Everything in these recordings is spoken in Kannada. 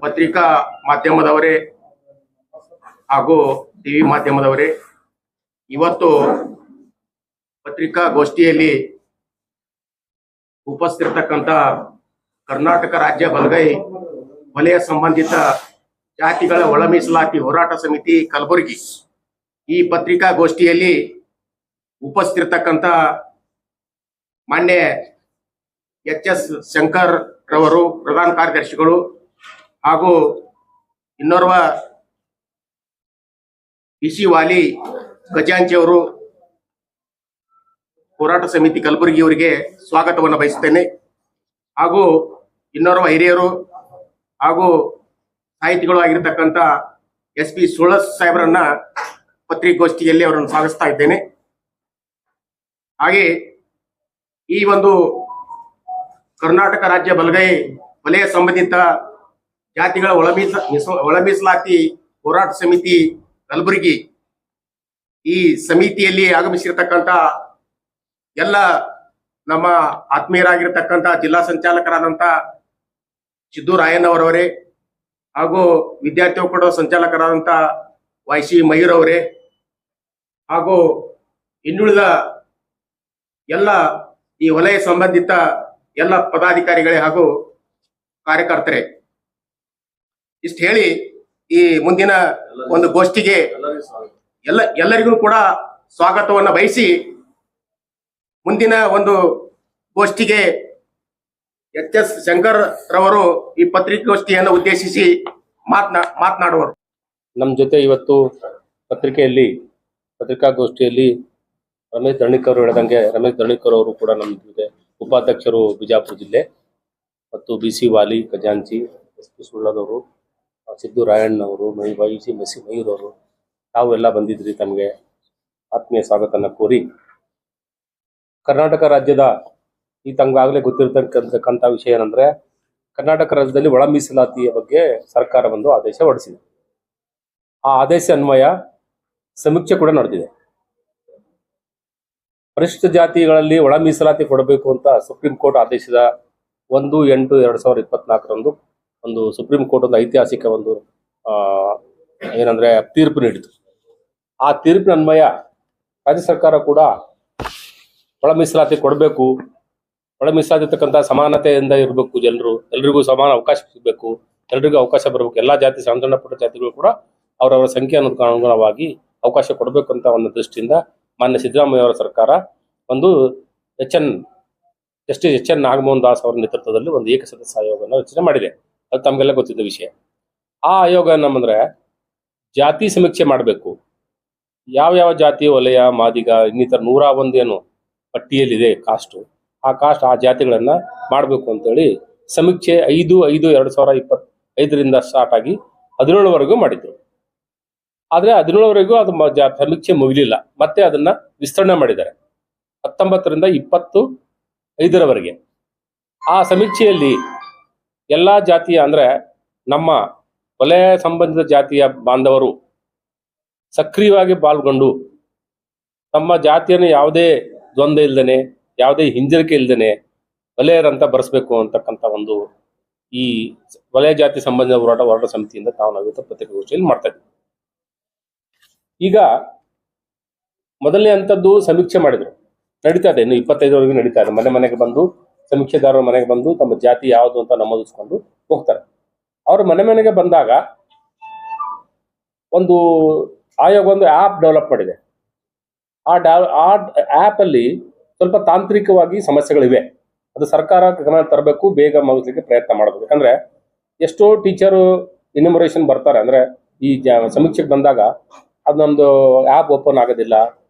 ಪತ್ರಿಕಾ ಮಾಧ್ಯಮದವರೇ ಹಾಗೂ ಟಿವಿ ಮಾಧ್ಯಮದವರೇ, ಇವತ್ತು ಪತ್ರಿಕಾಗೋಷ್ಠಿಯಲ್ಲಿ ಉಪಸ್ಥಿತರ್ತಕ್ಕಂಥ ಕರ್ನಾಟಕ ರಾಜ್ಯ ಬಲಗೈ ವಲಯ ಸಂಬಂಧಿತ ಜಾತಿಗಳ ಒಳ ಮೀಸಲಾತಿ ಹೋರಾಟ ಸಮಿತಿ ಕಲಬುರಗಿ ಈ ಪತ್ರಿಕಾಗೋಷ್ಠಿಯಲ್ಲಿ ಉಪಸ್ಥಿತರ್ತಕ್ಕಂಥ ಮಾನ್ಯ ಎಚ್.ಎಸ್. ಶಂಕರ್ ರವರು ಪ್ರಧಾನ ಕಾರ್ಯದರ್ಶಿಗಳು ಹಾಗೂ ಇನ್ನೋರ್ವ ಬಿ.ಸಿ. ವಾಲಿ ಖಜಾಂಚಿ ಅವರು ಹೋರಾಟ ಸಮಿತಿ ಕಲಬುರಗಿ ಅವರಿಗೆ ಸ್ವಾಗತವನ್ನು ಬಯಸುತ್ತೇನೆ. ಹಾಗೂ ಇನ್ನೋರ್ವ ಹಿರಿಯರು ಹಾಗೂ ಸಾಹಿತಿಗಳು ಆಗಿರತಕ್ಕಂಥ ಎಸ್.ಪಿ. ಸುಳಸ್ ಸಾಹೇಬರನ್ನ ಪತ್ರಿಕಾಗೋಷ್ಠಿಯಲ್ಲಿ ಅವರನ್ನು ಸ್ವಾಗತಿಸ್ತಾ ಇದ್ದೇನೆ. ಹಾಗೆ ಈ ಒಂದು ಕರ್ನಾಟಕ ರಾಜ್ಯ ಬಲಗೈ ವಲಯ ಸಂಬಂಧಿತ ಜಾತಿಗಳ ಒಳ ಮೀಸಲಾತಿ ಹೋರಾಟ ಸಮಿತಿ ಕಲಬುರಗಿ ಈ ಸಮಿತಿಯಲ್ಲಿ ಆಗಮಿಸಿರ್ತಕ್ಕಂಥ ಎಲ್ಲ ನಮ್ಮ ಆತ್ಮೀಯರಾಗಿರ್ತಕ್ಕಂಥ ಜಿಲ್ಲಾ ಸಂಚಾಲಕರಾದಂಥ ಸಿದ್ದು ರಾಯಣ್ಣವರವರೇ ಹಾಗೂ ವಿದ್ಯಾರ್ಥಿ ಒಕ್ಕೂಟದ ಸಂಚಾಲಕರಾದಂಥ ವೈ.ಸಿ. ಮಯೂರ್ ಅವರೇ ಹಾಗೂ ಇನ್ನುಳಿದ ಎಲ್ಲ ಈ ವಲಯ ಸಂಬಂಧಿತ ಎಲ್ಲ ಪದಾಧಿಕಾರಿಗಳೇ ಹಾಗೂ ಕಾರ್ಯಕರ್ತರೇ, ಇಷ್ಟು ಹೇಳಿ ಈ ಮುಂದಿನ ಒಂದು ಗೋಷ್ಠಿಗೆ ಎಲ್ಲರಿಗೂ ಕೂಡ ಸ್ವಾಗತವನ್ನು ಬಯಸಿ ಮುಂದಿನ ಒಂದು ಗೋಷ್ಠಿಗೆ ಎಚ್.ಎಸ್. ಶಂಕರ್ ರವರು ಈ ಪತ್ರಿಕಾಗೋಷ್ಠಿಯನ್ನು ಉದ್ದೇಶಿಸಿ ಮಾತನಾಡುವರು. ನಮ್ಮ ಜೊತೆ ಇವತ್ತು ಪತ್ರಿಕಾಗೋಷ್ಠಿಯಲ್ಲಿ ರಮೇಶ್ ದರ್ಣಿಕರ್ ಅವರು ಹೇಳಿದಂಗೆ ರಮೇಶ್ ದರ್ಣಿಕರ್ ಅವರು ಕೂಡ ನಮ್ಮ ಜೊತೆ ಉಪಾಧ್ಯಕ್ಷರು ಬಿಜಾಪುರ ಜಿಲ್ಲೆ, ಮತ್ತು ಬಿ.ಸಿ. ವಾಲಿ ಖಜಾಂಚಿ, ಎಸ್.ಪಿ. ಸುಳ್ಳದವರು, ಸಿದ್ದು ರಾಯಣ್ಣವರು, ವೈ.ಸಿ. ಮಯೂರ್ ಅವರು, ತಾವು ಎಲ್ಲ ಬಂದಿದ್ರಿ. ತಮಗೆ ಆತ್ಮೀಯ ಸ್ವಾಗತನ ಕೋರಿ, ಕರ್ನಾಟಕ ರಾಜ್ಯದ ಈ ತಮಗಾಗಲೇ ಗೊತ್ತಿರತಕ್ಕಂಥ ವಿಷಯ ಏನಂದ್ರೆ, ಕರ್ನಾಟಕ ರಾಜ್ಯದಲ್ಲಿ ಒಳ ಮೀಸಲಾತಿಯ ಬಗ್ಗೆ ಸರ್ಕಾರ ಒಂದು ಆದೇಶ ಹೊರಡಿಸಿದೆ. ಆ ಆದೇಶ ಅನ್ವಯ ಸಮೀಕ್ಷೆ ಕೂಡ ನಡೆದಿದೆ. ಪರಿಶಿಷ್ಟ ಜಾತಿಗಳಲ್ಲಿ ಒಳ ಮೀಸಲಾತಿ ಕೊಡಬೇಕು ಅಂತ ಸುಪ್ರೀಂ ಕೋರ್ಟ್ ಆದೇಶದ 1/8/2024 ಒಂದು ಸುಪ್ರೀಂ ಕೋರ್ಟ್ ಒಂದು ಐತಿಹಾಸಿಕ ಒಂದು ಏನಂದ್ರೆ ತೀರ್ಪು ನೀಡಿತು. ಆ ತೀರ್ಪಿನ ಅನ್ವಯ ರಾಜ್ಯ ಸರ್ಕಾರ ಕೂಡ ಒಳ ಮೀಸಲಾತಿ ಕೊಡಬೇಕು, ಒಳ ಮೀಸಲಾತಿ ಇರ್ತಕ್ಕಂಥ ಸಮಾನತೆಯಿಂದ ಇರಬೇಕು, ಎಲ್ರಿಗೂ ಸಮಾನ ಅವಕಾಶ ಸಿಗಬೇಕು, ಎಲ್ರಿಗೂ ಅವಕಾಶ ಬರಬೇಕು, ಎಲ್ಲಾ ಜಾತಿ ಸಣ್ಣ ಪುಟ್ಟ ಜಾತಿಗಳು ಕೂಡ ಅವರವರ ಸಂಖ್ಯೆ ಅನ್ನೋದಕ್ಕೆ ಅನುಗುಣವಾಗಿ ಅವಕಾಶ ಕೊಡಬೇಕು ಅಂತ ಒಂದು ದೃಷ್ಟಿಯಿಂದ ಮಾನ್ಯ ಸಿದ್ದರಾಮಯ್ಯ ಅವರ ಸರ್ಕಾರ ಒಂದು ಜಸ್ಟಿಸ್ ಎಚ್.ಎನ್. ನಾಗಮೋಹನ್ ದಾಸ್ ಅವರ ನೇತೃತ್ವದಲ್ಲಿ ಒಂದು ಏಕಸದಸ್ಯ ಆಯೋಗವನ್ನು ರಚನೆ ಮಾಡಿದೆ. ಅದು ತಮಗೆಲ್ಲ ಗೊತ್ತಿದ್ದ ವಿಷಯ. ಆ ಆಯೋಗ ನಮ್ಮಂದ್ರೆ ಜಾತಿ ಸಮೀಕ್ಷೆ ಮಾಡಬೇಕು, ಯಾವ ಜಾತಿ ವಲಯ ಮಾದಿಗ ಇನ್ನಿತರ 101 ಏನು ಪಟ್ಟಿಯಲ್ಲಿದೆ ಕಾಸ್ಟು, ಆ ಜಾತಿಗಳನ್ನ ಮಾಡಬೇಕು ಅಂತೇಳಿ ಸಮೀಕ್ಷೆ 5/5/2025 ಸ್ಟಾರ್ಟ್ ಆಗಿ 17ವರೆಗೂ ಮಾಡಿದ್ರು. ಆದ್ರೆ 17ವರೆಗೂ ಅದು ಸಮೀಕ್ಷೆ ಮುಗಿಲಿಲ್ಲ. ಮತ್ತೆ ಅದನ್ನ ವಿಸ್ತರಣೆ ಮಾಡಿದ್ದಾರೆ 19ರಿಂದ 25ರವರೆಗೆ. ಆ ಸಮೀಕ್ಷೆಯಲ್ಲಿ ಎಲ್ಲಾ ಜಾತಿಯ ಅಂದ್ರೆ ನಮ್ಮ ವಲಯ ಸಂಬಂಧಿತ ಜಾತಿಯ ಬಾಂಧವರು ಸಕ್ರಿಯವಾಗಿ ಪಾಲ್ಗೊಂಡು ತಮ್ಮ ಜಾತಿಯನ್ನು ಯಾವುದೇ ದ್ವಂದ್ವ ಇಲ್ದೇನೆ, ಯಾವುದೇ ಹಿಂಜರಿಕೆ ಇಲ್ದೇನೆ ವಲಯರಂತ ಬರೆಸಬೇಕು ಅಂತಕ್ಕಂಥ ಒಂದು ಈ ವಲಯ ಜಾತಿ ಸಂಬಂಧಿತ ಹೋರಾಟ ಸಮಿತಿಯಿಂದ ನಾವು ಪತ್ರಿಕಾಗೋಷ್ಠಿಯಲ್ಲಿ ಮಾಡ್ತಾ ಇದ್ದೀವಿ. ಈಗ ಮೊದಲನೇ ಹಂತದ್ದು ಸಮೀಕ್ಷೆ ಮಾಡಿದ್ರು, ನಡೀತಾ ಇದೆ, ಇನ್ನು 25ರವರೆಗೂ ನಡೀತಾ ಇದೆ. ಮನೆಗೆ ಬಂದು ಸಮೀಕ್ಷೆದಾರರ ಮನೆಗೆ ಬಂದು ತಮ್ಮ ಜಾತಿ ಯಾವುದು ಅಂತ ನಮೂದಿಸ್ಕೊಂಡು ಹೋಗ್ತಾರೆ. ಅವರು ಮನೆಗೆ ಬಂದಾಗ ಒಂದು ಆಯೋಗ ಒಂದು ಆ್ಯಪ್ ಡೆವಲಪ್ ಮಾಡಿದೆ. ಆ ಆ್ಯಪ್ ಅಲ್ಲಿ ಸ್ವಲ್ಪ ತಾಂತ್ರಿಕವಾಗಿ ಸಮಸ್ಯೆಗಳಿವೆ. ಅದು ಸರ್ಕಾರ ಗಮನ ತರಬೇಕು, ಬೇಗ ಮುಗಿಸ್ಲಿಕ್ಕೆ ಪ್ರಯತ್ನ ಮಾಡಬೇಕು. ಯಾಕಂದ್ರೆ ಎಷ್ಟೋ ಟೀಚರು ಇನ್ಯುಮರೇಷನ್ ಬರ್ತಾರೆ, ಅಂದ್ರೆ ಈ ಸಮೀಕ್ಷೆಗೆ ಬಂದಾಗ ಅದು ನಮ್ದು ಆ್ಯಪ್ ಓಪನ್ ಆಗೋದಿಲ್ಲ,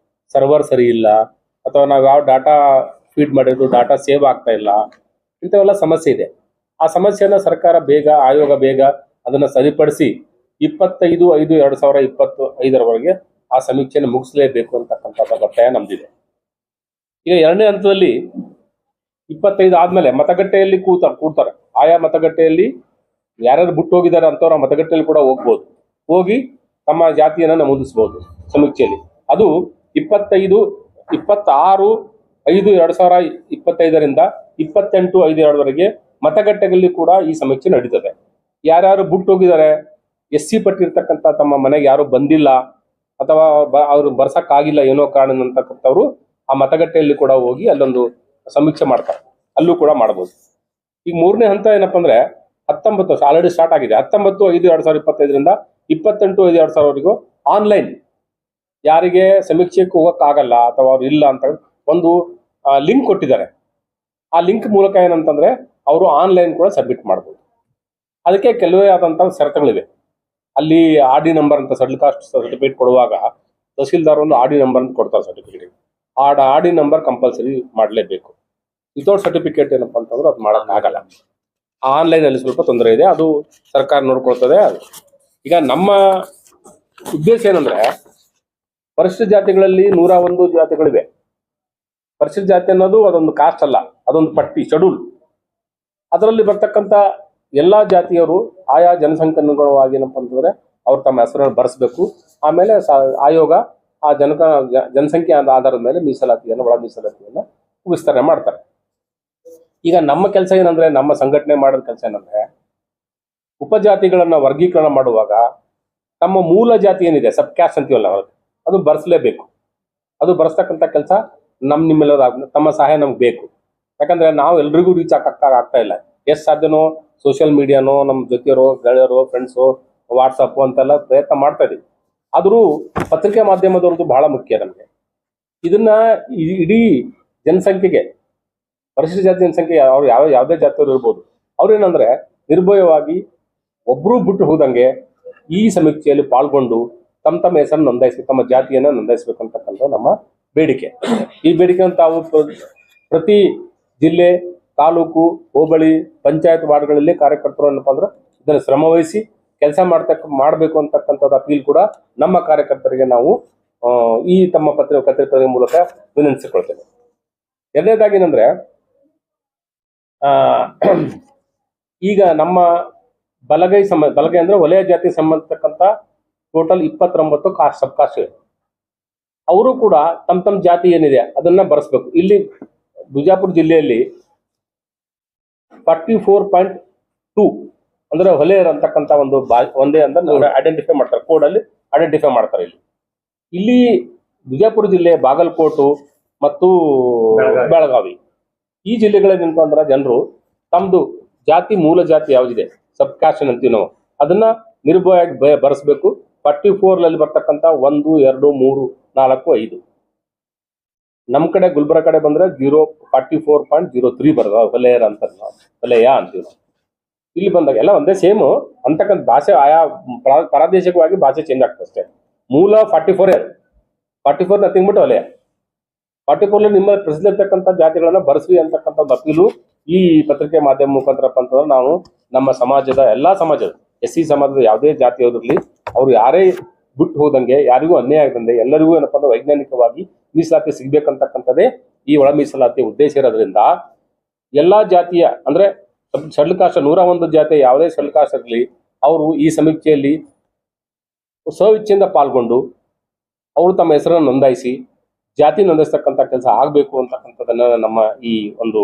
ಸರ್ವರ್ ಸರಿ ಇಲ್ಲ, ಅಥವಾ ನಾವು ಯಾವ ಡಾಟಾ ಫೀಡ್ ಮಾಡಿದ್ರು ಡಾಟಾ ಸೇವ್ ಆಗ್ತಾ ಇಲ್ಲ, ಇಂಥವೆಲ್ಲ ಸಮಸ್ಯೆ ಇದೆ. ಆ ಸಮಸ್ಯೆನ ಸರ್ಕಾರ ಆಯೋಗ ಬೇಗ ಅದನ್ನ ಸರಿಪಡಿಸಿ 25/5/2025 ಆ ಸಮೀಕ್ಷೆಯನ್ನು ಮುಗಿಸಲೇಬೇಕು ಅಂತಕ್ಕಂಥ ಒತ್ತಾಯ ನಮ್ದಿದೆ. ಈಗ ಎರಡನೇ ಹಂತದಲ್ಲಿ 25 ಆದ್ಮೇಲೆ ಮತಗಟ್ಟೆಯಲ್ಲಿ ಕೂಡ್ತಾರೆ. ಆಯಾ ಮತಗಟ್ಟೆಯಲ್ಲಿ ಯಾರ್ಯಾರು ಬಿಟ್ಟು ಹೋಗಿದ್ದಾರೆ ಅಂತವ್ರ ಮತಗಟ್ಟೆಯಲ್ಲಿ ಕೂಡ ಹೋಗ್ಬೋದು, ಹೋಗಿ ತಮ್ಮ ಜಾತಿಯನ್ನ ನಮೂದಿಸಬಹುದು ಸಮೀಕ್ಷೆಯಲ್ಲಿ. ಅದು 26/5/2025 28/5/2022 ಮತಗಟ್ಟೆಗಳಲ್ಲಿ ಕೂಡ ಈ ಸಮೀಕ್ಷೆ ನಡೀತದೆ. ಯಾರ್ಯಾರು ಬಿಟ್ಟು ಹೋಗಿದ್ದಾರೆ, SC ಪಟ್ಟಿ ಇರ್ತಕ್ಕಂಥ ತಮ್ಮ ಮನೆಗೆ ಯಾರು ಬಂದಿಲ್ಲ ಅಥವಾ ಅವ್ರು ಬರ್ಸಕ್ಕಾಗಿಲ್ಲ ಏನೋ ಕಾರಣ ಅಂತಕ್ಕಂಥವ್ರು ಆ ಮತಗಟ್ಟೆಯಲ್ಲಿ ಕೂಡ ಹೋಗಿ ಅಲ್ಲೊಂದು ಸಮೀಕ್ಷೆ ಮಾಡ್ತಾರೆ, ಅಲ್ಲೂ ಕೂಡ ಮಾಡ್ಬೋದು. ಈಗ ಮೂರನೇ ಹಂತ ಏನಪ್ಪಾ ಅಂದ್ರೆ 19 ವರ್ಷ ಆಲ್ರೆಡಿ ಸ್ಟಾರ್ಟ್ ಆಗಿದೆ. 19/5/2025 28/5/2000 ಆನ್ಲೈನ್ ಯಾರಿಗೆ ಸಮೀಕ್ಷೆಗೆ ಹೋಗಕ್ ಆಗಲ್ಲ ಅಥವಾ ಅವ್ರು ಇಲ್ಲ ಅಂತ ಒಂದು ಲಿಂಕ್ ಕೊಟ್ಟಿದ್ದಾರೆ. ಆ ಲಿಂಕ್ ಮೂಲಕ ಏನಂತಂದ್ರೆ ಅವರು ಆನ್ಲೈನ್ ಕೂಡ ಸಬ್ಮಿಟ್ ಮಾಡ್ಬೋದು. ಅದಕ್ಕೆ ಕೆಲವೇ ಆದಂತಹ ಷರತ್ತುಗಳಿವೆ. ಅಲ್ಲಿ RD ನಂಬರ್ ಅಂತ ಸೆಟ್ಲ್ ಕಾಸ್ಟ್ ಸರ್ಟಿಫಿಕೇಟ್ ಕೊಡುವಾಗ ತಹಸೀಲ್ದಾರ್ ಒಂದು RD ನಂಬರ್ ಅಂತ ಕೊಡ್ತಾರೆ ಸರ್ಟಿಫಿಕೇಟ್. ಆ RD ನಂಬರ್ ಕಂಪಲ್ಸರಿ ಮಾಡಲೇಬೇಕು. ವಿತೌಟ್ ಸರ್ಟಿಫಿಕೇಟ್ ಏನಪ್ಪಾ ಅಂತಂದ್ರೆ ಅದು ಮಾಡಕ್ ಆಗಲ್ಲ. ಆನ್ಲೈನ್ ಅಲ್ಲಿ ಸ್ವಲ್ಪ ತೊಂದರೆ ಇದೆ, ಅದು ಸರ್ಕಾರ ನೋಡ್ಕೊಳ್ತದೆ. ಈಗ ನಮ್ಮ ಉದ್ದೇಶ ಏನಂದ್ರೆ ಪರಿಶಿಷ್ಟ ಜಾತಿಗಳಲ್ಲಿ 101 ಜಾತಿಗಳಿವೆ. ಪರಿಶಿಷ್ಟ ಜಾತಿ ಅನ್ನೋದು ಅದೊಂದು ಕಾಸ್ಟ್ ಅಲ್ಲ, ಅದೊಂದು ಪಟ್ಟಿ, ಶೆಡ್ಯೂಲ್. ಅದರಲ್ಲಿ ಬರ್ತಕ್ಕಂಥ ಎಲ್ಲಾ ಜಾತಿಯವರು ಆಯಾ ಜನಸಂಖ್ಯೆನುಗುಣವಾಗಿ ಏನಪ್ಪಾ ಅಂತಂದ್ರೆ ಅವ್ರು ತಮ್ಮ ಹೆಸರನ್ನು ಬರೆಸಬೇಕು. ಆಮೇಲೆ ಆಯೋಗ ಆ ಜನಸಂಖ್ಯೆ ಆಧಾರದ ಮೇಲೆ ಮೀಸಲಾತಿಯನ್ನು, ಒಳ ಮೀಸಲಾತಿಯನ್ನು ವಿಸ್ತರಣೆ ಮಾಡ್ತಾರೆ. ಈಗ ನಮ್ಮ ಕೆಲಸ ಏನಂದ್ರೆ, ನಮ್ಮ ಸಂಘಟನೆ ಮಾಡೋದ್ ಕೆಲಸ ಏನಂದ್ರೆ, ಉಪಜಾತಿಗಳನ್ನ ವರ್ಗೀಕರಣ ಮಾಡುವಾಗ ತಮ್ಮ ಮೂಲ ಜಾತಿ ಏನಿದೆ, ಸಬ್ ಕ್ಯಾಸ್ಟ್ ಅಂತೀವಲ್ಲ, ಅದು ಬರ್ಸ್ಲೇಬೇಕು. ಅದು ಬರ್ಸ್ತಕ್ಕಂಥ ಕೆಲಸ ನಿಮ್ಮೆಲ್ಲರ ತಮ್ಮ ಸಹಾಯ ನಮ್ಗೆ ಬೇಕು. ಯಾಕಂದ್ರೆ ನಾವು ಎಲ್ರಿಗೂ ರೀಚ್ ಆಗ್ತಾ ಇಲ್ಲ. ಎಷ್ಟು ಸಾಧ್ಯನೋ ಸೋಷಿಯಲ್ ಮೀಡಿಯಾನೋ, ನಮ್ಮ ಜೊತೆಯರೋ, ಗೆಳೆಯರೋ, ಫ್ರೆಂಡ್ಸು, ವಾಟ್ಸಪ್ ಅಂತೆಲ್ಲ ಪ್ರಯತ್ನ ಮಾಡ್ತಾ ಇದೀವಿ. ಆದರೂ ಪತ್ರಿಕಾ ಮಾಧ್ಯಮದವ್ರದ್ದು ಬಹಳ ಮುಖ್ಯ ನಮಗೆ. ಇದನ್ನ ಇಡೀ ಜನಸಂಖ್ಯೆಗೆ, ಪರಿಶಿಷ್ಟ ಜಾತಿ ಜನಸಂಖ್ಯೆ ಅವ್ರು ಯಾವುದೇ ಜಾತಿಯವರು ಇರ್ಬೋದು, ಅವ್ರೇನಂದ್ರೆ ನಿರ್ಭಯವಾಗಿ ಒಬ್ರು ಬಿಟ್ಟು ಹೋದಂಗೆ ಈ ಸಮೀಕ್ಷೆಯಲ್ಲಿ ಪಾಲ್ಗೊಂಡು ತಮ್ಮ ಹೆಸರನ್ನು ನೋಂದಾಯಿಸಿ, ತಮ್ಮ ಜಾತಿಯನ್ನ ನೋಂದಾಯಿಸಬೇಕಂತಕ್ಕಂಥ ನಮ್ಮ ಬೇಡಿಕೆ. ಈ ಬೇಡಿಕೆಯನ್ನು ತಾವು ಪ್ರತಿ ಜಿಲ್ಲೆ, ತಾಲೂಕು, ಹೋಬಳಿ, ಪಂಚಾಯತ್ ವಾರ್ಡ್ಗಳಲ್ಲಿ ಕಾರ್ಯಕರ್ತರು ಏನಪ್ಪಾ ಅಂದ್ರೆ ಇದನ್ನು ಶ್ರಮವಹಿಸಿ ಕೆಲಸ ಮಾಡಬೇಕು ಅಂತಕ್ಕಂಥದ್ದು ಅಪೀಲ್ ಕೂಡ ನಮ್ಮ ಕಾರ್ಯಕರ್ತರಿಗೆ ನಾವು ಈ ತಮ್ಮ ಪತ್ರಿಕೆ ಮೂಲಕ ವಿನಂತಿಸಿಕೊಳ್ತೇವೆ. ಎರಡನೇದಾಗಿ ಏನಂದ್ರೆ, ಈಗ ನಮ್ಮ ಬಲಗೈ ಅಂದ್ರೆ ವಲಯ ಜಾತಿ ಸಂಬಂಧತಕ್ಕಂಥ ಟೋಟಲ್ 29 ಸಬ್ ಕಾಸ್ಟ್ ಇದೆ. ಅವರು ಕೂಡ ತಮ್ಮ ಜಾತಿ ಏನಿದೆ ಅದನ್ನ ಬರೆಸ್ಬೇಕು. ಇಲ್ಲಿ ಬಿಜಾಪುರ ಜಿಲ್ಲೆಯಲ್ಲಿ 44.2 ಅಂದ್ರೆ ಹೊಲೆಯರ್ ಅಂತಕ್ಕಂಥ ಒಂದು ಒಂದೇ ಅಂದ್ರೆ ಐಡೆಂಟಿಫೈ ಮಾಡ್ತಾರೆ, ಕೋಡ್ ಅಲ್ಲಿ ಐಡೆಂಟಿಫೈ ಮಾಡ್ತಾರೆ. ಇಲ್ಲಿ ಬಿಜಾಪುರ ಜಿಲ್ಲೆ, ಬಾಗಲಕೋಟು ಮತ್ತು ಬೆಳಗಾವಿ ಈ ಜಿಲ್ಲೆಗಳೇನಂತ ಅಂದ್ರೆ ಜನರು ತಮ್ದು ಜಾತಿ, ಮೂಲ ಜಾತಿ ಯಾವ್ದಿದೆ, ಸಬ್ ಕ್ಯಾಸ್ಟ್ ಅಂತೀವಿ ನಾವು, ಅದನ್ನ ನಿರ್ಭಯವಾಗಿ ಬರೆಸ್ಬೇಕು. 44 ಬರ್ತಕ್ಕಂಥ 1, 2, 3, 4, 5. ನಮ್ ಕಡೆ ಗುಲ್ಬರ್ಗ ಕಡೆ ಬಂದ್ರೆ 44.03 ಬರೋದು ವಲಯರ ಅಂತ, ವಲಯ ಅಂತೀವಿ ನಾವು. ಇಲ್ಲಿ ಬಂದಾಗ ಎಲ್ಲ ಒಂದೇ ಸೇಮ್ ಅಂತಕ್ಕಂಥ ಭಾಷೆ, ಆಯಾ ಪ್ರಾದೇಶಿಕವಾಗಿ ಭಾಷೆ ಚೇಂಜ್ ಆಗ್ತದೆ ಅಷ್ಟೇ. ಮೂಲ 44 ನಥಿಂಗ್ ಬಿಟ್ಟು ವಲಯ 44 ನಿಮ್ಮ ಪ್ರಸಿದ್ಧ ಜಾತಿಗಳನ್ನ ಬರೆಸ್ರಿ ಅಂತಕ್ಕಂಥ ಅಪೀಲು ಈ ಪತ್ರಿಕೆ ಮಾಧ್ಯಮ ಮುಖಾಂತರಪ್ಪ ಅಂತಂದ್ರೆ ನಾವು ನಮ್ಮ ಸಮಾಜದ ಎಲ್ಲಾ ಸಮಾಜದ SC ಸಮಾಜದ ಯಾವುದೇ ಜಾತಿಯವರಲ್ಲಿ ಅವ್ರು ಯಾರೇ ಬಿಟ್ಟು ಹೋದಂಗೆ, ಯಾರಿಗೂ ಅನ್ಯಾಯ ಆಗದಂಗೆ ಎಲ್ಲರಿಗೂ ಏನಪ್ಪಾ ಅಂದ್ರೆ ವೈಜ್ಞಾನಿಕವಾಗಿ ಮೀಸಲಾತಿ ಸಿಗ್ಬೇಕಂತಕ್ಕಂಥದ್ದೇ ಈ ಒಳ ಮೀಸಲಾತಿ ಉದ್ದೇಶ ಇರೋದ್ರಿಂದ ಎಲ್ಲಾ ಜಾತಿಯ ಅಂದ್ರೆ ಶೆಡ್ಯೂಲ್ ಕಾಸ್ಟ್ 101 ಜಾತಿಯ ಯಾವುದೇ ಶೆಡ್ಯೂಲ್ ಕಾಸ್ಟ್ ಇರಲಿ, ಅವರು ಈ ಸಮೀಕ್ಷೆಯಲ್ಲಿ ಸ್ವಇಚ್ಛೆಯಿಂದ ಪಾಲ್ಗೊಂಡು ಅವರು ತಮ್ಮ ಹೆಸರನ್ನು ನೋಂದಾಯಿಸಿ ಜಾತಿ ನೋಂದಾಯಿಸ್ತಕ್ಕಂಥ ಕೆಲಸ ಆಗ್ಬೇಕು ಅಂತಕ್ಕಂಥದ್ದನ್ನ ನಮ್ಮ ಈ ಒಂದು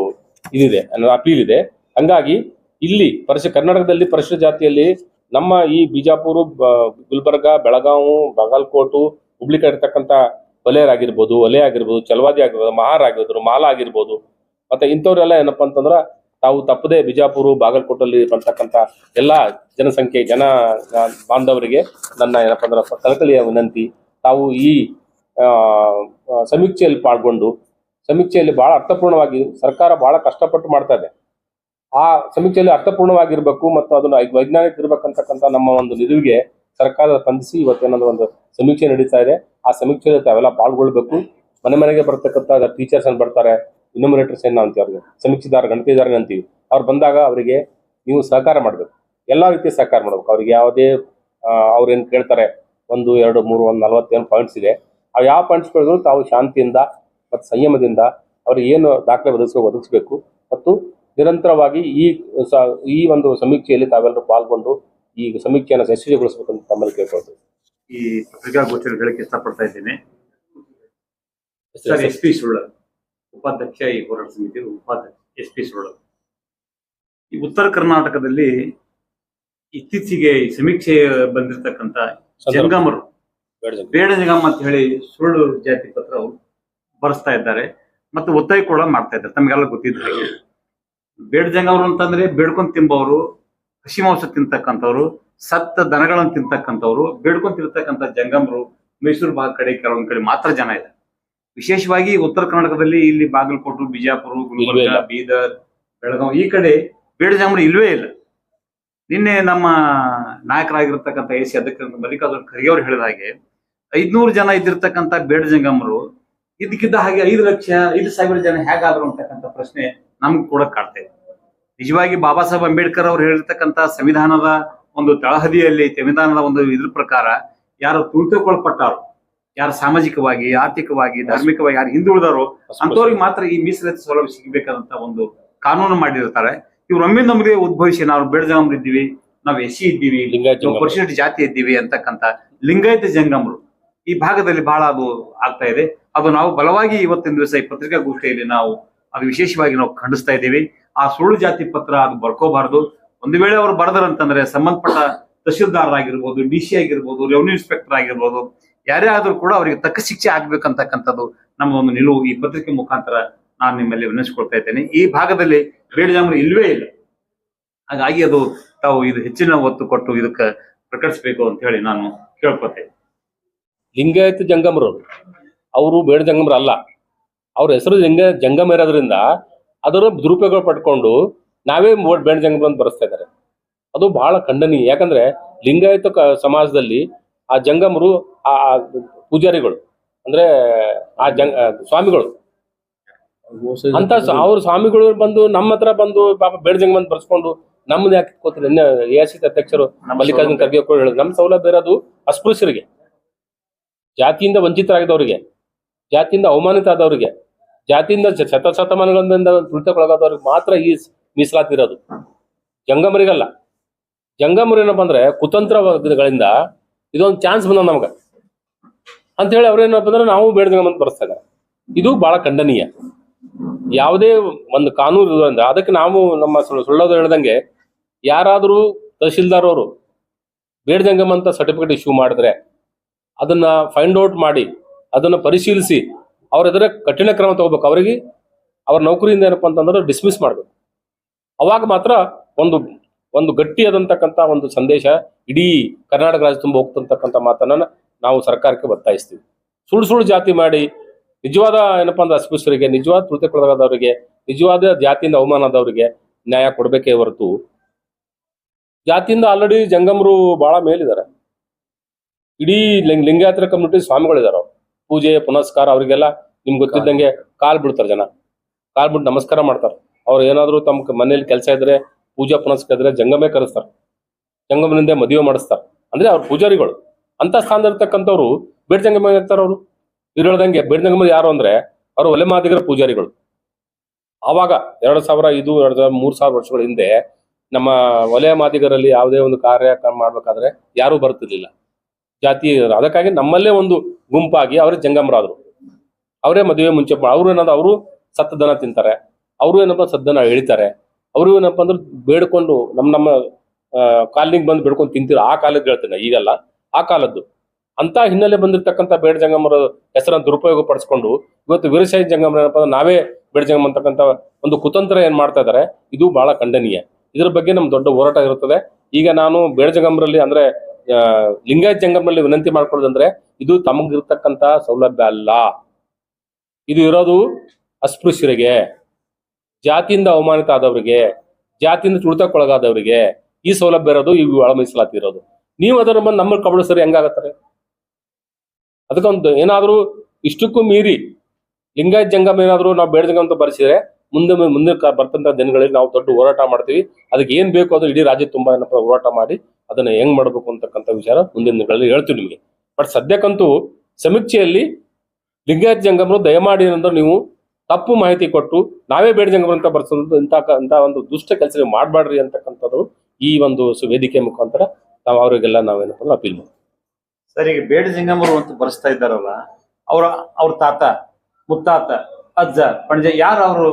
ಇದಿದೆ ಅಪೀಲ್ ಇದೆ. ಹಂಗಾಗಿ ಇಲ್ಲಿ ಕರ್ನಾಟಕದಲ್ಲಿ ಪರಿಶಿಷ್ಟ ಜಾತಿಯಲ್ಲಿ ನಮ್ಮ ಈ ಬಿಜಾಪುರ, ಗುಲ್ಬರ್ಗ, ಬೆಳಗಾವಿ, ಬಾಗಲಕೋಟು, ಹುಬ್ಳಿ ಕಡೆ ಇರ್ತಕ್ಕಂಥ ವಲಯ ಆಗಿರ್ಬೋದು, ಚಲವಾದಿ ಆಗಿರ್ಬೋದು, ಮಹಾರ್ ಆಗಿರ್ಬೋದು, ಮಾಲ ಆಗಿರ್ಬೋದು, ಮತ್ತೆ ಇಂಥವ್ರೆಲ್ಲ ಏನಪ್ಪಾ ಅಂತಂದ್ರ ತಾವು ತಪ್ಪದೆ ಬಿಜಾಪುರ, ಬಾಗಲಕೋಟಲ್ಲಿ ಬರ್ತಕ್ಕಂಥ ಎಲ್ಲಾ ಜನಸಂಖ್ಯೆ ಬಾಂಧವರಿಗೆ ನನ್ನ ಏನಪ್ಪಾ ಅಂದ್ರೆ ಕಳಕಳಿಯ ವಿನಂತಿ, ತಾವು ಈ ಸಮೀಕ್ಷೆಯಲ್ಲಿ ಪಾಲ್ಗೊಂಡು ಸಮೀಕ್ಷೆಯಲ್ಲಿ ಬಹಳ ಅರ್ಥಪೂರ್ಣವಾಗಿ ಸರ್ಕಾರ ಬಹಳ ಕಷ್ಟಪಟ್ಟು ಮಾಡ್ತಾ ಇದೆ. ಆ ಸಮೀಕ್ಷೆಯಲ್ಲಿ ಅರ್ಥಪೂರ್ಣವಾಗಿರ್ಬೇಕು ಮತ್ತು ಅದನ್ನ ವೈಜ್ಞಾನಿಕ ಇರ್ಬೇಕಂತಕ್ಕಂಥ ನಮ್ಮ ಒಂದು ನಿಲುವಿಗೆ ಸರ್ಕಾರ ಸ್ಪಂದಿಸಿ ಇವತ್ತೇನಾದ್ರು ಒಂದು ಸಮೀಕ್ಷೆ ನಡೀತಾ ಇದೆ. ಆ ಸಮೀಕ್ಷೆಯಲ್ಲಿ ತಾವೆಲ್ಲ ಪಾಲ್ಗೊಳ್ಬೇಕು. ಮನೆಗೆ ಬರ್ತಕ್ಕಂಥ ಟೀಚರ್ಸ್ ಏನ್ ಬರ್ತಾರೆ, ಇನ್ಯುಮರೇಟರ್ಸ್ ಏನ್ ಅಂತೀವಿ, ಅವ್ರಿಗೆ ಸಮೀಕ್ಷೆದಾರ, ಗಣತಿದಾರ ಅಂತೀವಿ, ಅವ್ರು ಬಂದಾಗ ಅವರಿಗೆ ನೀವು ಸಹಕಾರ ಮಾಡ್ಬೇಕು, ಎಲ್ಲಾ ರೀತಿಯ ಸಹಕಾರ ಮಾಡ್ಬೇಕು. ಅವ್ರಿಗೆ ಯಾವುದೇ ಅವ್ರೇನ್ ಕೇಳ್ತಾರೆ 1, 2, 3, 40 ಪಾಯಿಂಟ್ಸ್ ಇದೆ, ಆ ಯಾವ ಪಾಯಿಂಟ್ಸ್ ಗಳಿದ್ರು ತಾವು ಶಾಂತಿಯಿಂದ ಮತ್ತು ಸಂಯಮದಿಂದ ಅವ್ರಿಗೆ ಏನು ದಾಖಲೆ ಒದಗಿಸಬೇಕು ಮತ್ತು ನಿರಂತರವಾಗಿ ಈ ಒಂದು ಸಮೀಕ್ಷೆಯಲ್ಲಿ ತಾವೆಲ್ಲರೂ ಪಾಲ್ಗೊಂಡು ಈ ಸಮೀಕ್ಷೆಯನ್ನು ಯಶಸ್ವಿಗೊಳಿಸಬೇಕಂತ ತಮ್ಮಲ್ಲಿ ಕೇಳ್ಕೊಳ್ತೀವಿ. ಈ ಪತ್ರಿಕಾಗೋಷ್ಠಿಯಲ್ಲಿ ಹೇಳಕ್ಕೆ ಇಷ್ಟಪಡ್ತಾ ಇದ್ದೇನೆ. ಸರ್, SP ಸುಳ್ಳರ್, ಉಪಾಧ್ಯಕ್ಷ ಈ ಹೋರಾಟ ಸಮಿತಿ ಉಪಾಧ್ಯಕ್ಷ SP ಸುಳ್ಳರ್. ಈ ಉತ್ತರ ಕರ್ನಾಟಕದಲ್ಲಿ ಇತ್ತೀಚೆಗೆ ಈ ಸಮೀಕ್ಷೆ ಬಂದಿರತಕ್ಕಂತ ಸಂದರ್ಭ. ಜಂಗಮರು ಬೇಡ ಜಂಗಮ. ಬೇಡ ಜಂಗಮ ಅಂತ ಹೇಳಿ ಸುಳ್ಳು ಜಾತಿ ಪತ್ರ ಬರೆಸ್ತಾ ಇದ್ದಾರೆ ಮತ್ತು ಒತ್ತಾಯ ಕೂಡ ಮಾಡ್ತಾ ಇದ್ದಾರೆ. ತಮಗೆಲ್ಲ ಗೊತ್ತಿದ್ದ ಹಾಗೆ ಬೇಡ ಜಂಗಮರು ಅಂತಂದ್ರೆ ಬೇಡ್ಕೊಂಡ್ ತಿಂಬವರು, ಹಸಿ ಮಾಂಸ ತಿಂತಕ್ಕಂಥವ್ರು, ಸತ್ತ ದನಗಳನ್ನು ತಿಂತಕ್ಕಂಥವ್ರು, ಬೇಡ್ಕೊಂಡ್ ತಿರ್ತಕ್ಕಂಥ ಜಂಗಮರು ಮೈಸೂರು ಭಾಗ ಕಡೆ ಕೆಲವೊಂದ್ ಕಡೆ ಮಾತ್ರ ಜನ ಇದೆ. ವಿಶೇಷವಾಗಿ ಉತ್ತರ ಕರ್ನಾಟಕದಲ್ಲಿ ಇಲ್ಲಿ ಬಾಗಲಕೋಟೆ, ಬಿಜಾಪುರ, ಗುಲ್ಬರ್ಗ, ಇಲ್ಲ. ಬೀದರ್, ಬೆಳಗಾವಿ ಈ ಕಡೆ ಬೇಡ ಜಂಗಮರು ಇಲ್ವೇ ಇಲ್ಲ. ನಿನ್ನೆ ನಮ್ಮ ನಾಯಕರಾಗಿರ್ತಕ್ಕಂಥ ಎ ಸಿ ಅಧ್ಯಕ್ಷ ಮಲ್ಲಿಕಾರ್ಜುನ ಖರ್ಗೆ ಅವರು ಹೇಳಿದ ಹಾಗೆ 500 ಜನ ಇದ್ದಿರ್ತಕ್ಕಂಥ ಬೇಡ ಜಂಗಮರು ಇದಕ್ಕಿದ್ದ ಹಾಗೆ 5,00,000 ಜನ ಹೇಗಾದ್ರು ಅಂತಕ್ಕಂಥ ಪ್ರಶ್ನೆ ನಮ್ಗೆ ಕೂಡ ಕಾಡ್ತಾ ಇದೆ. ನಿಜವಾಗಿ ಬಾಬಾ ಸಾಹೇಬ್ ಅಂಬೇಡ್ಕರ್ ಅವರು ಹೇಳಿರ್ತಕ್ಕಂಥ ಸಂವಿಧಾನದ ಒಂದು ತಳಹದಿಯಲ್ಲಿ, ಸಂವಿಧಾನದ ಒಂದು ಇದ್ರ ಪ್ರಕಾರ ಯಾರು ತುಳಿತಕ್ಕೊಳಪಟ್ಟಾರೋ, ಯಾರು ಸಾಮಾಜಿಕವಾಗಿ, ಆರ್ಥಿಕವಾಗಿ, ಧಾರ್ಮಿಕವಾಗಿ ಯಾರು ಹಿಂದುಳಿದಾರೋ ಅಂತವ್ರಿಗೆ ಮಾತ್ರ ಈ ಮೀಸಲಾತಿ ಸೌಲಭ್ಯ ಸಿಗಬೇಕಾದಂತ ಒಂದು ಕಾನೂನು ಮಾಡಿರ್ತಾರೆ. ಇವ್ರು ನಮಗೆ ಉದ್ಭವಿಸಿ ನಾವು ಬೇಡ ಜಂಗಮರು ಇದ್ದೀವಿ, ನಾವು ಎಸ್ ಸಿ ಇದ್ದೀವಿ, ಲಿಂಗಾಯತ ನಾವು ಪರಿಶಿಷ್ಟ ಜಾತಿ ಇದ್ದೀವಿ ಅಂತಕ್ಕಂಥ ಲಿಂಗಾಯತ ಜಂಗಮರು ಈ ಭಾಗದಲ್ಲಿ ಬಹಳ ಅದು ಆಗ್ತಾ ಇದೆ. ಅದು ನಾವು ಬಲವಾಗಿ ಇವತ್ತಿನ ದಿವಸ ಈ ಪತ್ರಿಕಾಗೋಷ್ಠಿಯಲ್ಲಿ ನಾವು ಅದು ವಿಶೇಷವಾಗಿ ನಾವು ಖಂಡಿಸ್ತಾ ಇದ್ದೀವಿ. ಆ ಸುಳ್ಳು ಜಾತಿ ಪತ್ರ ಅದು ಬರ್ಕೋಬಾರ್ದು. ಒಂದು ವೇಳೆ ಅವರು ಬರೆದರಂತಂದ್ರೆ ಸಂಬಂಧಪಟ್ಟ ತಹಶೀಲ್ದಾರರಾಗಿರ್ಬೋದು, ಡಿ ಸಿ ಆಗಿರ್ಬೋದು, ರೆವಿನ್ಯೂ ಇನ್ಸ್ಪೆಕ್ಟರ್ ಆಗಿರ್ಬೋದು, ಯಾರೇ ಆದ್ರೂ ಕೂಡ ಅವರಿಗೆ ತಕ್ಕ ಶಿಕ್ಷೆ ಆಗ್ಬೇಕಂತಕ್ಕಂಥದ್ದು ನಮ್ಮ ಒಂದು ನಿಲುವು. ಈ ಪತ್ರಿಕೆ ಮುಖಾಂತರ ನಾನು ನಿಮ್ಮಲ್ಲಿ ವಿನಂತಿಸ್ಕೊಳ್ತಾ ಇದ್ದೇನೆ. ಈ ಭಾಗದಲ್ಲಿ ಬೇಡ ಜಂಗಮರು ಇಲ್ವೇ ಇಲ್ಲ. ಹಾಗಾಗಿ ಅದು ತಾವು ಇದು ಹೆಚ್ಚಿನ ಒತ್ತು ಕೊಟ್ಟು ಇದಕ್ಕೆ ಪ್ರಕಟಿಸಬೇಕು ಅಂತ ಹೇಳಿ ನಾನು ಕೇಳ್ಕೊತೇನೆ. ಲಿಂಗಾಯತ ಜಂಗಮರು ಅವರು ಬೇಡ ಜಂಗಮರು ಅಲ್ಲ. ಅವ್ರ ಹೆಸರು ಜಂಗಮ ಇರೋದ್ರಿಂದ ಅದರ ದುರುಪಯೋಗ ಪಡ್ಕೊಂಡು ನಾವೇ ಬೇಡ ಜಂಗಮರು ಅಂತ ಬರೆಸ್ತಾ ಇದ್ದಾರೆ. ಅದು ಬಹಳ ಖಂಡನೀಯ. ಯಾಕಂದ್ರೆ ಲಿಂಗಾಯತ ಸಮಾಜದಲ್ಲಿ ಆ ಜಂಗಮರು, ಆ ಪೂಜಾರಿಗಳು ಅಂದ್ರೆ ಆ ಸ್ವಾಮಿಗಳು ಅಂತ ಅವ್ರ ಸ್ವಾಮಿಗಳು ಬಂದು ನಮ್ಮ ಹತ್ರ ಬಂದು ಪಾಪ ಬೇಡ ಜಂಗಮ ಅಂತ ಬರ್ಸ್ಕೊಂಡು ನಮ್ಮನ್ನ ಯಾಕೆ ಇಟ್ಕೋತಾರೆ? ಎ.ಸಿ ಅಧ್ಯಕ್ಷರು ಮಲ್ಲಿಕಾರ್ಜುನ ಖರ್ಗೆ ಹೇಳಿದ್ರು, ನಮ್ಮ ಸೌಲಭ್ಯ ಇರೋದು ಅಸ್ಪೃಶ್ಯರಿಗೆ, ಜಾತಿಯಿಂದ ವಂಚಿತರಾಗಿದ್ದವರಿಗೆ, ಜಾತಿಯಿಂದ ಅವಮಾನಿತ ಆದವರಿಗೆ, ಜಾತಿಯಿಂದ ಶತಮಾನಗಳಿಂದ ತುಳಿತಕ್ಕೊಳಗಾದವ್ರಿಗೆ ಮಾತ್ರ ಈ ಮೀಸಲಾತಿ ಇರೋದು, ಜಂಗಮರಿಗಲ್ಲ. ಜಂಗಮರು ಏನಪ್ಪ ಅಂದ್ರೆ ಕುತಂತ್ರಗಳಿಂದ ಇದೊಂದು ಚಾನ್ಸ್ ಬಂದ ನಮ್ಗೆ ಅಂತ ಹೇಳಿ ಅವ್ರೇನಪ್ಪ ಅಂದ್ರೆ ನಾವು ಬೇಡ ಜಂಗಮ ಅಂತ ಬರೆಸ್ತಾ ಇದ್ದಾರೆ. ಇದು ಬಹಳ ಖಂಡನೀಯ. ಯಾವುದೇ ಒಂದು ಕಾನೂನು ಇರೋದ್ರಿಂದ ಅದಕ್ಕೆ ನಾವು ನಮ್ಮ ಸುಳ್ಳೋದು ಹೇಳ್ದಂಗೆ ಯಾರಾದರೂ ತಹಶೀಲ್ದಾರ್ ಅವರು ಬೇಡ ಜಂಗಮ ಅಂತ ಸರ್ಟಿಫಿಕೇಟ್ ಇಶ್ಯೂ ಮಾಡಿದ್ರೆ ಅದನ್ನ ಫೈಂಡ್ ಔಟ್ ಮಾಡಿ ಅದನ್ನ ಪರಿಶೀಲಿಸಿ ಅವ್ರ ಎದುರ ಕಠಿಣ ಕ್ರಮ ತಗೋಬೇಕು. ಅವರಿಗೆ ಅವ್ರ ನೌಕರಿಯಿಂದ ಏನಪ್ಪಾ ಅಂತಂದ್ರೆ ಡಿಸ್ಮಿಸ್ ಮಾಡ್ಬೇಕು. ಅವಾಗ ಮಾತ್ರ ಒಂದು ಒಂದು ಗಟ್ಟಿಯಾದಂತಕ್ಕಂಥ ಒಂದು ಸಂದೇಶ ಇಡೀ ಕರ್ನಾಟಕ ರಾಜ್ಯ ತುಂಬ ಹೋಗ್ತಕ್ಕಂಥ ಮಾತನ್ನ ನಾವು ಸರ್ಕಾರಕ್ಕೆ ಒತ್ತಾಯಿಸ್ತೀವಿ. ಸುಳ್ಳು ಜಾತಿ ಮಾಡಿ ನಿಜವಾದ ಏನಪ್ಪಾ ಅಂದ್ರೆ ಅಸ್ಪೃಶ್ಯರಿಗೆ, ನಿಜವಾದ ತುಳಿತಕ್ಕೊಳಗಾದವರಿಗೆ, ನಿಜವಾದ ಜಾತಿಯಿಂದ ಅವಮಾನ ಆದವರಿಗೆ ನ್ಯಾಯ ಕೊಡ್ಬೇಕೇ ಹೊರತು ಜಾತಿಯಿಂದ ಆಲ್ರೆಡಿ ಜಂಗಮರು ಬಹಳ ಮೇಲಿದ್ದಾರೆ. ಇಡೀ ಲಿಂಗಾಯತರ ಕಮ್ಯುನಿಟಿ ಸ್ವಾಮಿಗಳಿದಾರ. ಪೂಜೆ ಪುನಸ್ಕಾರ ಅವರಿಗೆಲ್ಲ ನಿಮ್ಗೆ ಗೊತ್ತಿದ್ದಂಗೆ ಕಾಲ್ ಬಿಡ್ತಾರೆ ಜನ, ಕಾಲ್ ಬಿಟ್ಟು ನಮಸ್ಕಾರ ಮಾಡ್ತಾರೆ. ಅವ್ರು ಏನಾದ್ರು ತಮ್ಮ ಮನೇಲಿ ಕೆಲಸ ಇದ್ರೆ, ಪೂಜಾ ಪುನಸ್ಕಾರ ಇದ್ರೆ ಜಂಗಮೇ ಕರೆಸ್ತಾರೆ, ಜಂಗಮನಿಂದ ಮದುವೆ ಮಾಡಿಸ್ತಾರೆ. ಅಂದ್ರೆ ಅವ್ರ ಪೂಜಾರಿಗಳು ಅಂತ ಸ್ಥಾನದಲ್ಲಿರ್ತಕ್ಕಂಥವ್ರು ಬೇಡ ಜಂಗಮ ಇರ್ತಾರೆ. ಅವರು ಇರೋದಂಗೆ ಬೇಡ ಜಂಗಮ ಯಾರು ಅಂದ್ರೆ ಅವರು ಒಲೆ ಮಾದಿಗರ ಪೂಜಾರಿಗಳು. ಆವಾಗ 2005, 3,000 ವರ್ಷಗಳ ಹಿಂದೆ ನಮ್ಮ ವಲಯ ಮಾದಿಗರಲ್ಲಿ ಯಾವುದೇ ಒಂದು ಕಾರ್ಯಕ್ರಮ ಮಾಡ್ಬೇಕಾದ್ರೆ ಯಾರೂ ಬರ್ತಿರ್ಲಿಲ್ಲ, ಜಾತಿ. ಅದಕ್ಕಾಗಿ ನಮ್ಮಲ್ಲೇ ಒಂದು ಗುಂಪಾಗಿ ಅವರೇ ಜಂಗಮರಾದ್ರು. ಅವರೇ ಮದುವೆ ಮುಂಚೆ ಅವರು ಏನಾದ್ರು ಅವರು ಸತ್ತ ದನ ತಿಂತಾರೆ, ಅವರು ಏನಪ್ಪ ಸದ್ದನ ಎಳಿತಾರೆ, ಅವರು ಏನಪ್ಪ ಅಂದ್ರೆ ಬೇಡ್ಕೊಂಡು ನಮ್ಮ ಕಾಲನಿಗೆ ಬಂದು ಬೇಡ್ಕೊಂಡು ತಿಂತೀರ. ಆ ಕಾಲದ್ದು ಹೇಳ್ತೇನೆ, ಈಗಲ್ಲ, ಆ ಕಾಲದ್ದು. ಅಂತ ಹಿನ್ನೆಲೆ ಬಂದಿರತಕ್ಕಂಥ ಬೇಡ ಜಂಗಮರ ಹೆಸರನ್ನು ದುರುಪಯೋಗ ಪಡಿಸ್ಕೊಂಡು ಇವತ್ತು ವೀರಶೈವ ಜಂಗಮರ ಏನಪ್ಪ ಅಂದ್ರೆ ನಾವೇ ಬೇಡ ಜಂಗಮ ಅಂತಕ್ಕಂಥ ಒಂದು ಕುತಂತ್ರ ಏನ್ ಮಾಡ್ತಾ ಇದ್ದಾರೆ, ಇದು ಬಹಳ ಖಂಡನೀಯ. ಇದ್ರ ಬಗ್ಗೆ ನಮ್ ದೊಡ್ಡ ಹೋರಾಟ ಇರುತ್ತದೆ. ಈಗ ನಾನು ಬೇಡ ಜಂಗಮರಲ್ಲಿ ಅಂದ್ರೆ ಲಿಂಗಾಯತ ಜಂಗಮರಲ್ಲಿ ವಿನಂತಿ ಮಾಡ್ಕೊಳ್ಳೋದಂದ್ರೆ ಇದು ತಮಗಿರ್ತಕ್ಕಂಥ ಸೌಲಭ್ಯ ಅಲ್ಲ. ಇದು ಇರೋದು ಅಸ್ಪೃಶ್ಯರಿಗೆ, ಜಾತಿಯಿಂದ ಅವಮಾನಿತ ಆದವರಿಗೆ, ಜಾತಿಯಿಂದ ತುಳಿತಕ್ಕೊಳಗಾದವರಿಗೆ ಈ ಸೌಲಭ್ಯ ಇರೋದು. ಇವು ಒಳ ಮೀಸಲಾತಿ ಇರೋದು. ನೀವು ಅದರ ಬಂದು ನಮ್ಮ ಕಬಳಿಸರಿ ಹೆಂಗಾಗತ್ತಾರೆ? ಅದಕ್ಕೊಂದು ಏನಾದ್ರು ಇಷ್ಟಕ್ಕೂ ಮೀರಿ ಲಿಂಗಾಯತ ಜಂಗಮ ಏನಾದ್ರು ನಾವು ಬೇಡ ಜಂಗಮ ಅಂತ ಬರೆಸಿದ್ರೆ ಮುಂದೆ ಬರ್ತಂತ ದಿನಗಳಲ್ಲಿ ನಾವು ದೊಡ್ಡ ಹೋರಾಟ ಮಾಡ್ತೀವಿ. ಅದಕ್ಕೆ ಏನ್ ಬೇಕು ಅದು ಇಡೀ ರಾಜ್ಯ ತುಂಬಾ ಏನಪ್ಪ ಹೋರಾಟ ಮಾಡಿ ಅದನ್ನ ಹೆಂಗ್ ಮಾಡ್ಬೇಕು ಅಂತಕ್ಕಂಥ ವಿಚಾರ ಮುಂದಿನ ದಿನಗಳಲ್ಲಿ ಹೇಳ್ತೀವಿ ನಿಮಗೆ. ಬಟ್ ಸದ್ಯಕ್ಕಂತೂ ಸಮೀಕ್ಷೆಯಲ್ಲಿ ಲಿಂಗಾಯತ ಜಂಗಮರು ದಯಮಾಡಿ ಏನಂದ್ರೆ ನೀವು ತಪ್ಪು ಮಾಹಿತಿ ಕೊಟ್ಟು ನಾವೇ ಬೇಡ ಜಂಗಮರು ಅಂತ ಬರ್ಸೋದು ಇಂಥ ಒಂದು ದುಷ್ಟ ಕೆಲಸ ಮಾಡಬೇಡ್ರಿ ಅಂತಕ್ಕಂಥದ್ದು ಈ ಒಂದು ವೇದಿಕೆ ಮುಖಾಂತರ ನಾವು ಅವರಿಗೆಲ್ಲ ನಾವೇನಪ್ಪ ಅಂದ್ರೆ ಅಪೀಲ್ ಮಾಡ್ತೀವಿ. ಸರ್, ಈಗ ಬೇಡ ಜಂಗಮರು ಅಂತ ಬರೆಸ್ತಾ ಇದ್ದಾರಲ್ಲ, ಅವ್ರ ತಾತ, ಮುತ್ತಾತ, ಅಜ್ಜ, ಪಣಜ ಯಾರು ಅವರು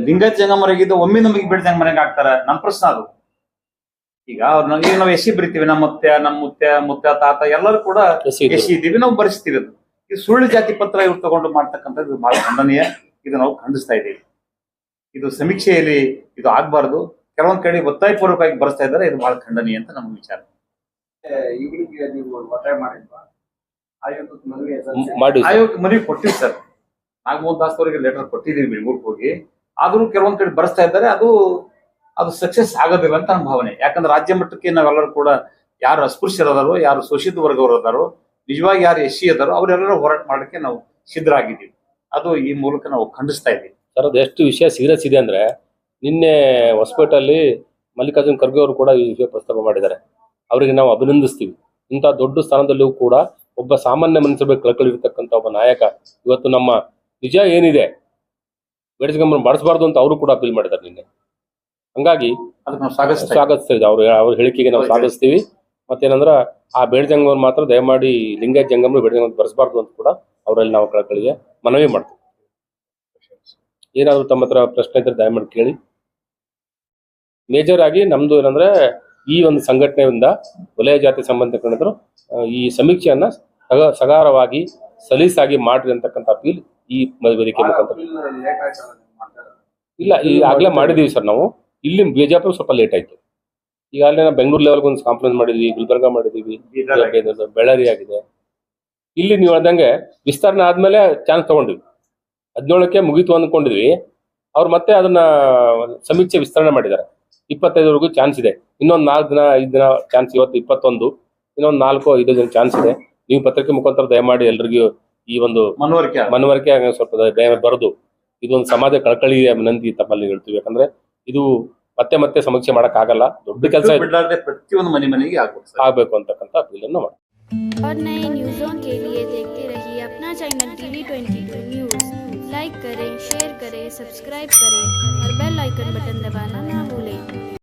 ಲಿಂಗಾಯತ ಜಂಗಮರಾಗಿದ್ದು ಒಮ್ಮೆ ನಮಗೆ ಬೇಡ ಜಂಗಮರಾಗ ಆಗ್ತಾರ? ನಮ್ಮ ಪ್ರಶ್ನೆ ಅದು. ಈಗ ಈಗ ನಾವು ಎಸಿ ಬರಿತೀವಿ, ನಮ್ಮ ಮುತ್ಯ ತಾತ ಎಲ್ಲರೂ ಕೂಡ ಎಸಿ ಇದ್ರು. ಎಸಿ ಇದ್ದೀವಿ, ನಾವು ಬರೆಸ್ತೀವಿ. ಅದು ಈ ಸುಳ್ಳು ಜಾತಿ ಪತ್ರ ಇವ್ರು ತಗೊಂಡು ಮಾಡ್ತಕ್ಕಂಥದ್ದು ಬಹಳ ಖಂಡನೀಯ. ಇದು ನಾವು ಖಂಡಿಸ್ತಾ ಇದ್ದೀವಿ. ಇದು ಸಮೀಕ್ಷೆಯಲ್ಲಿ ಇದು ಆಗ್ಬಾರ್ದು. ಕೆಲವೊಂದ್ ಕಡೆ ಒತ್ತಾಯಪೂರ್ವಕವಾಗಿ ಬರೆಸ್ತಾ ಇದ್ದಾರೆ. ಇದು ಬಹಳ ಖಂಡನೀಯ ಅಂತ ನಮ್ಮ ವಿಚಾರ. ಇವರಿಗೆ ನೀವು ಒತ್ತಾಯ ಮಾಡಿಲ್ವಾ? ಆಯೋಗಕ್ಕೆ ಮನವಿ ಮಾಡಿ ಆಯೋಗಕ್ಕೆ ಮನವಿ ಕೊಟ್ಟಿವಿ ಸರ್. ನಾಗಮೋಹನ್ ದಾಸ್ ಅವರಿಗೆ ಲೆಟರ್ ಕೊಟ್ಟಿದ್ದೀವಿ ಬೆಂಗಳೂರಿಗೆ ಹೋಗಿ. ಆದ್ರೂ ಕೆಲವೊಂದ್ ಕಡೆ ಬರೆಸ್ತಾ ಇದ್ದಾರೆ. ಅದು ಸಕ್ಸಸ್ ಆಗೋದಿಲ್ಲ ಅಂತ ನಮ್ಮ ಭಾವನೆ. ಯಾಕಂದ್ರೆ ರಾಜ್ಯ ಮಟ್ಟಕ್ಕೆ ನಾವೆಲ್ಲರೂ ಕೂಡ ಯಾರು ಅಸ್ಪೃಶ್ಯರದಾರೋ, ಯಾರು ಶೋಷಿತ ವರ್ಗವರು ಅದಾರೋ, ನಿಜವಾಗಿ ಯಾರು ಎಸ್ ಸಿ ಅದಾರೋ ಅವರೆಲ್ಲರೂ ಹೋರಾಟ ಮಾಡಲಿಕ್ಕೆ ನಾವು ಸಿದ್ಧರಾಗಿದ್ದೀವಿ. ಅದು ಈ ಮೂಲಕ ನಾವು ಖಂಡಿಸ್ತಾ ಇದ್ದೀವಿ. ಸರ್, ಅದು ಎಷ್ಟು ವಿಷಯ ಸೀರಿಯಸ್ ಇದೆ ಅಂದ್ರೆ, ನಿನ್ನೆ ಹೊಸಪೇಟೆಯಲ್ಲಿ ಮಲ್ಲಿಕಾರ್ಜುನ್ ಖರ್ಗೆ ಅವರು ಕೂಡ ಈ ವಿಷಯ ಪ್ರಸ್ತಾಪ ಮಾಡಿದ್ದಾರೆ. ಅವರಿಗೆ ನಾವು ಅಭಿನಂದಿಸ್ತೀವಿ. ಇಂಥ ದೊಡ್ಡ ಸ್ಥಾನದಲ್ಲಿಯೂ ಕೂಡ ಒಬ್ಬ ಸಾಮಾನ್ಯ ಮನುಷ್ಯರ ಕಳಕಳಿರ್ತಕ್ಕಂಥ ಒಬ್ಬ ನಾಯಕ ಇವತ್ತು ನಮ್ಮ ನಿಜ ಏನಿದೆ ಬೇಡಜಂಗಮ್ಮನ ಮಾಡಿಸಬಾರ್ದು ಅಂತ ಅವರು ಕೂಡ ಅಪೀಲ್ ಮಾಡಿದ್ದಾರೆ ನಿನ್ನೆ. ಹಂಗಾಗಿ ಅದಕ್ಕೆ ನಾವು ಸ್ವಾಗತಿಸ್ತೀವಿ. ಅವ್ರ ಹೇಳಿಕೆಗೆ ನಾವು ಸ್ವಾಗತಿಸ್ತೀವಿ. ಮತ್ತೇನಂದ್ರ ಆ ಬೇಡಜಂಗಮ್ಮನ ಮಾತ್ರ ದಯಮಾಡಿ ಲಿಂಗಾಯತ್ ಜಂಗಮ ಬೇಡಜಂಗಮ ಬರೆಸಬಾರ್ದು ಅಂತ ಕೂಡ ಅವರಲ್ಲಿ ನಾವು ಕಳಕಳಿಗೆ ಮನವಿ ಮಾಡ್ತೀವಿ. ಏನಾದ್ರು ತಮ್ಮ ಹತ್ರ ಪ್ರಶ್ನೆ ಇದ್ರೆ ದಯಮಾಡಿ ಕೇಳಿ. ಮೇಜರ್ ಆಗಿ ನಮ್ದು ಏನಂದ್ರೆ, ಈ ಒಂದು ಸಂಘಟನೆಯಿಂದ ವಲಯ ಜಾತಿ ಸಂಬಂಧಪಟ್ಟರು ಈ ಸಮೀಕ್ಷೆಯನ್ನ ಸಗಾರವಾಗಿ ಸಲೀಸಾಗಿ ಮಾಡ್ರಿ ಅಂತಕ್ಕಂಥ ಅಪೀಲ್ ಈ ವೇದಿಕೆ ಮುಖಾಂತರ. ಇಲ್ಲ, ಈಗಾಗಲೇ ಮಾಡಿದೀವಿ ಸರ್. ನಾವು ಇಲ್ಲಿ ಬಿಜಾಪುರ ಸ್ವಲ್ಪ ಲೇಟ್ ಆಯ್ತು. ಈಗಾಗಲೇ ನಾವು ಬೆಂಗಳೂರು ಲೆವೆಲ್ಗೆ ಒಂದು ಕಾಂಪ್ರಮೈಸ್ ಮಾಡಿದ್ವಿ, ಗುಲ್ಬರ್ಗ ಮಾಡಿದೀವಿ, ಬೆಳ್ಳಾರಿ ಆಗಿದೆ. ಇಲ್ಲಿ ನೀವು ಹೇಳ್ದಂಗೆ ವಿಸ್ತರಣೆ ಆದ್ಮೇಲೆ ಚಾನ್ಸ್ ತಗೊಂಡ್ವಿ. 17ಕ್ಕೆ ಮುಗೀತು ಅಂದ್ಕೊಂಡಿದ್ವಿ. ಅವ್ರು ಮತ್ತೆ ಅದನ್ನ ಸಮೀಕ್ಷೆ ವಿಸ್ತರಣೆ ಮಾಡಿದ್ದಾರೆ. 25ವರೆಗೂ ಚಾನ್ಸ್ ಇದೆ. ಇನ್ನೊಂದು 4 ದಿನ 5 ದಿನ ಚಾನ್ಸ್. ಇವತ್ತು 21, ಇನ್ನೊಂದು 4-5 ದಿನ ಚಾನ್ಸ್ ಇದೆ. ನೀವು ಪತ್ರಿಕೆ ಮುಖಾಂತರ ದಯಮಾಡಿ ಎಲ್ರಿಗೂ ಈ ಒಂದು ಮನವರಿಕೆ ಸ್ವಲ್ಪ ದಯಮಾಡಿ ಬರೆದು ಇದೊಂದು ಸಮಾಜ ಕಳಕಳಿಯ ವಿನಂತಿ ತಮ್ಮಲ್ಲಿ ಹೇಳ್ತೀವಿ. ಯಾಕಂದ್ರೆ ಇದು ಮತ್ತೆ ಸಮೀಕ್ಷೆ ಮಾಡಕ್ ಆಗಲ್ಲ. ದೊಡ್ಡ ಕೆಲಸ ಪ್ರತಿಯೊಂದು ಮನೆಗೆ ಆಗ್ಬೇಕು ಅಂತಕ್ಕಂಥ ಅಪೀಲನ್ನು ಮಾಡಿ. और नए न्यूज़ों के लिए देखते रहिए अपना चैनल TV22 न्यूज़। लाइक करें, शेयर करें, सब्सक्राइब करें और बेल आइकन बटन दबाना ना भूलें।